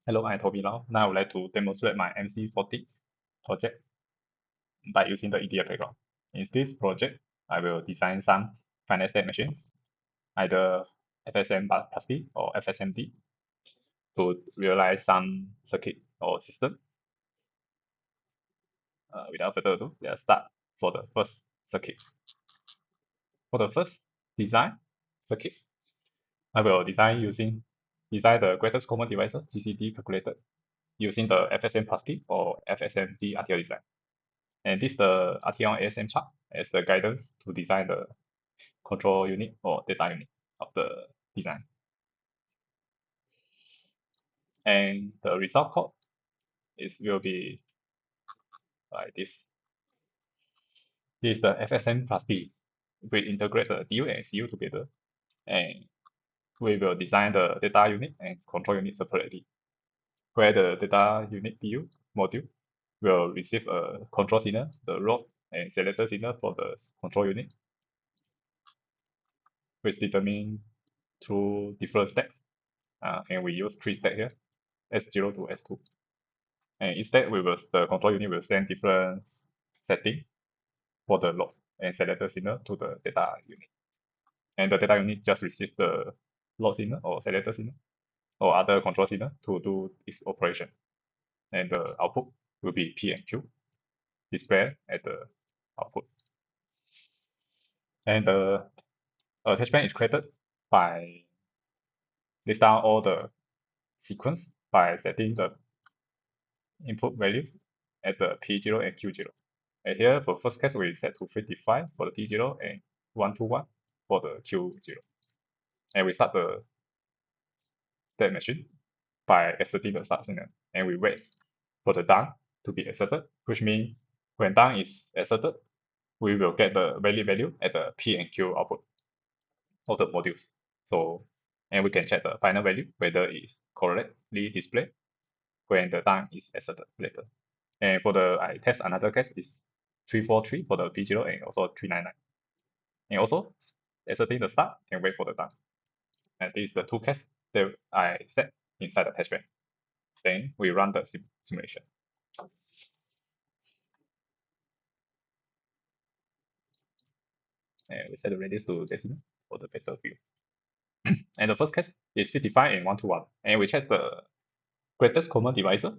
Hello, I'm Toby Lau. Now I would like to demonstrate my MC14 project by using the EDA Playground. In this project, I will design some finite state machines, either FSM+D or FSMD, to realize some circuit or system. Without further ado, let's start for the first circuit. For the first design circuit, I will design the greatest common divisor GCD calculated using the FSM+D or FSMD RTL design. And this is the RTL ASM chart as the guidance to design the control unit or data unit of the design. And the result code will be like this. This is the FSM+D. We integrate the DU and CU together, and we will design the data unit and control unit separately, where the data unit DU module will receive a control signal, the rod and selector signal for the control unit, which determined through different stacks. And we use 3 stacks here, S0 to S2. And instead, the control unit will send different setting for the logs and selector signal to the data unit. And the data unit just receives the log signal or selector signal or other control signal to do its operation. And the output will be P and Q displayed at the output. And the attachment is created by list down all the sequence by setting the input values at the P0 and Q0. And here for first case we set to 55 for the T0 and 121 for the Q0. And we start the state machine by asserting the start signal. And we wait for the down to be asserted, which means when down is asserted, we will get the valid value at the P and Q output of the modules. So, and we can check the final value whether it is correctly displayed when the down is asserted later. And for the I test another case is 343 for the P0 and also 399. And also asserting the start and wait for the down. And this is the two cases that I set inside the test bench. Then we run the simulation. And we set the radius to decimal for the better view. And the first case is 55 and 121. And we check the greatest common divisor.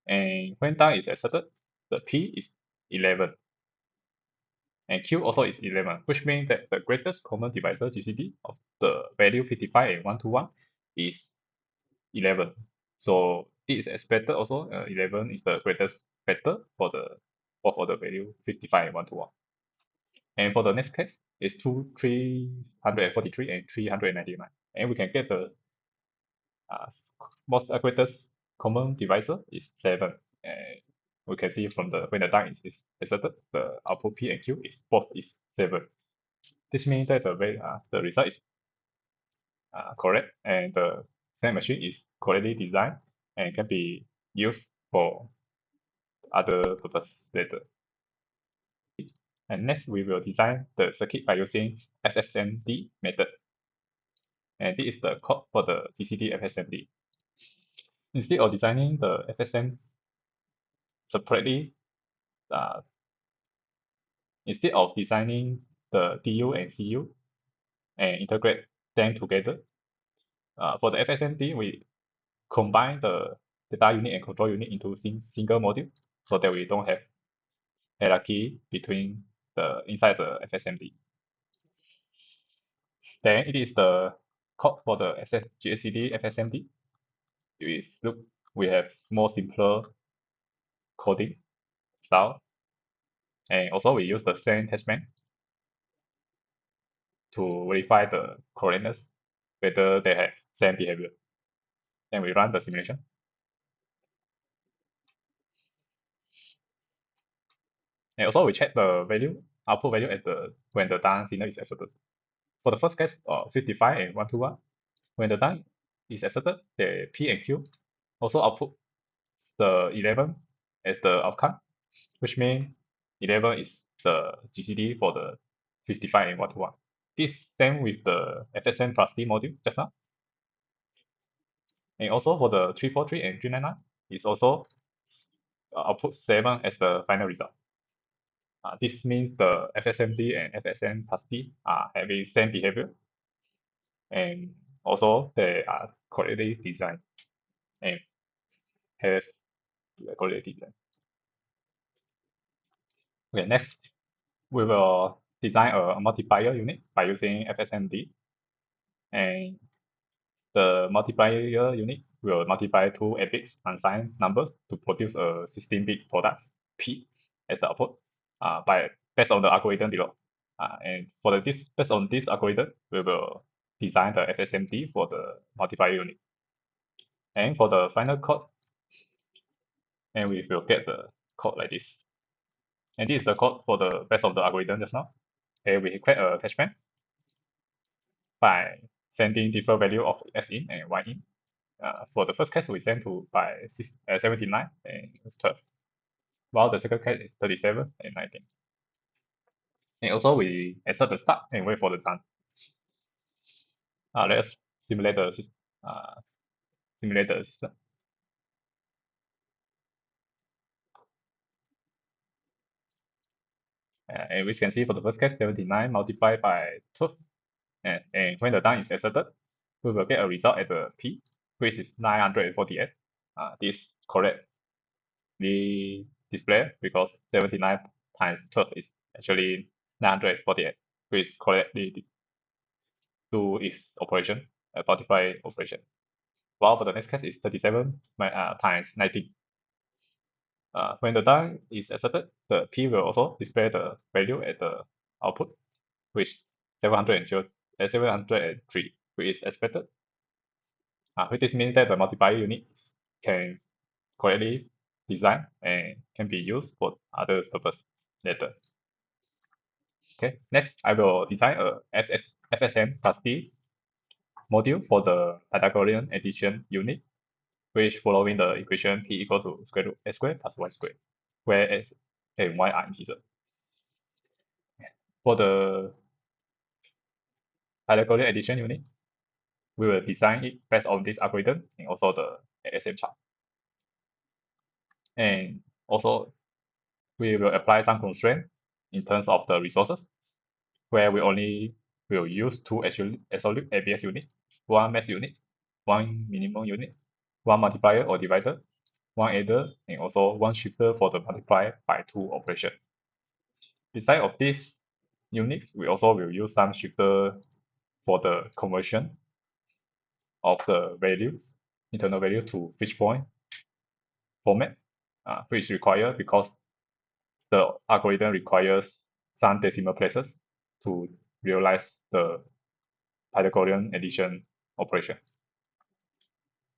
And when down is asserted, the P is 11. And Q also is 11, which means that the greatest common divisor GCD of the value 55 and 121 is 11. So this is expected also 11 is the greatest factor for the value 55 and 121. And for the next case is 343 and 399. And we can get the most greatest common divisor is 7. And we can see from when the down is asserted, the output P and Q is both is 7. This means that the result is correct and the same machine is correctly designed and can be used for other purpose later. And next we will design the circuit by using FSMD method. And this is the code for the GCD FSMD. Instead of designing the FSM separately, instead of designing the DU and CU and integrate them together, for the FSMD we combine the data unit and control unit into single module so that we don't have hierarchy between inside the FSMD. Then it is the code for the GCD FSMD. We have more simpler coding style, and also we use the same testbench to verify the correctness whether they have same behavior. Then we run the simulation. And also we check the output value when the down signal is asserted. For the first case, 55 and 121, when the down is asserted, the P and Q also output the 11 as the outcome, which means 11 is the GCD for the 55 and 121. This same with the FSM+D module just now. And also for the 343 and 399, it's also output 7 as the final result. This means the FSMD and FSM+D are having same behavior, and also they are correctly designed and have correctly designed. Okay, next we will design a multiplier unit by using FSMD, and the multiplier unit will multiply two 8-bit unsigned numbers to produce a 16-bit product P as the output based on the algorithm below. And for this based on this algorithm, we will design the FSMD for the multiplier unit. And for the final code, and we will get the code like this. And this is the code for the based on the algorithm just now. And we create a testbench by sending different value of S in and Y in. For the first case, we send to by 79 and 12, while the second case is 37 and 19. And also we insert the start and wait for the done. Let's simulate the system. And we can see for the first case, 79 multiplied by 12. And when the done is inserted, we will get a result at the P, which is 948. This correctly displayed because 79 times 12 is actually 948, which correctly do its operation, multiply operation. While for the next case is 37 times 19. When the done is inserted, the P will also display the value at the output, which 703, which is expected. Which this means that the multiplier unit can correctly design and can be used for other purpose later. Okay, next I will design a FSM+D module for the Pythagorean addition unit, which following the equation P equal to square root x squared plus y squared, where x and y are integer. For the Pythagorean addition unit, we will design it based on this algorithm and also the ASM chart. And also, we will apply some constraint in terms of the resources, where we only will use two absolute ABS unit, one max unit, one minimum unit, one multiplier or divider, one adder, and also one shifter for the multiply by 2 operation. Besides of these units, we also will use some shifter for the conversion of the values, internal value to fixed point format, which is required because the algorithm requires some decimal places to realize the Pythagorean addition operation.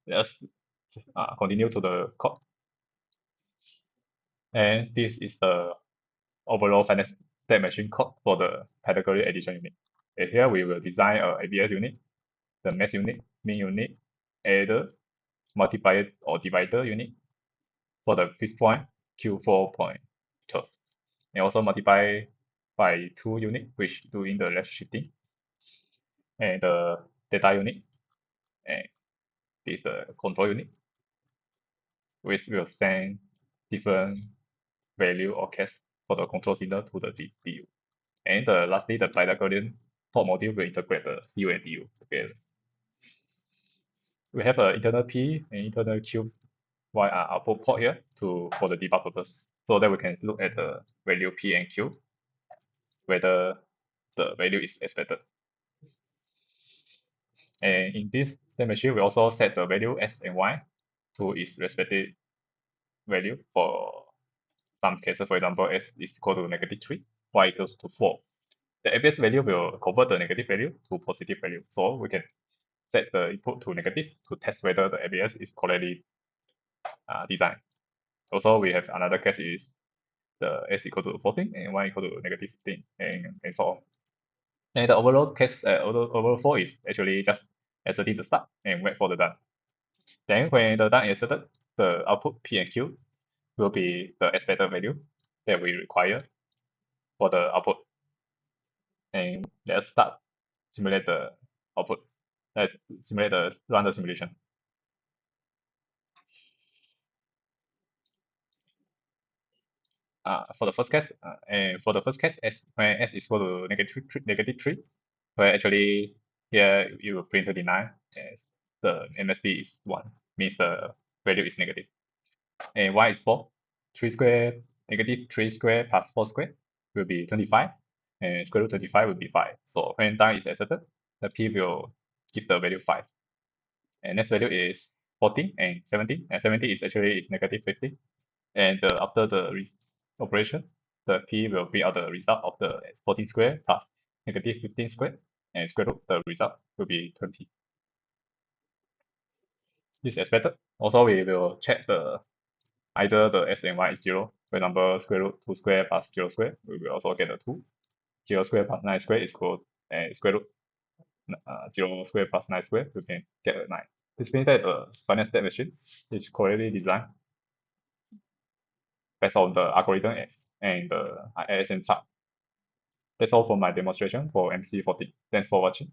Let's continue to the code. And this is the overall final state machine code for the Pythagorean addition unit. And here we will design a ABS unit, the max unit, min unit, adder, multiplier or divider unit for the fixed point Q4.12, and also multiply by 2 unit, which doing the left shifting, and the data unit, and this is the control unit, which will send different value or case for the control signal to the DU. And lastly, the Pythagorean top module will integrate the CU and DU together. We have an internal P and internal Q output port here for the debug purpose, so that we can look at the value P and Q, whether the value is expected. And in this state machine, we also set the value S and Y to its respective value. For some cases, for example, S is equal to -3, Y equals to 4. The ABS value will convert the negative value to positive value. So we can set the input to negative to test whether the ABS is correctly designed. Also, we have another case is the S equal to 14 and Y equal to -15 and so on. And the overall case, overall flow is actually just asserting the start and wait for the done. Then when the done is asserted, the output P and Q will be the expected value that we require for the output. And let's start simulate the output. Let's run the simulation. for the first case, s when s is equal to -3, where actually here you will print 29 as the MSB is 1, means the value is negative. And y is 4. 3 square, -3 square plus 4 square will be 25, and square root 25 will be 5. So when die is accepted, the p will give the value 5. And next value is 14 and 17, and 17 is actually is -50. And after the operation, the p will be out the result of the 14 square plus -15 square, and square root the result will be 20. This is expected. Also, we will check the either the s and y is 0. For example, square root 2 square plus 0 square, we will also get a 2. 0 square plus 9 square is equal, and square root 0 square plus 9 square, we can get a 9. This means that the finite state machine is correctly designed based on the algorithm and the ISM chart. That's all for my demonstration for MC14. Thanks for watching.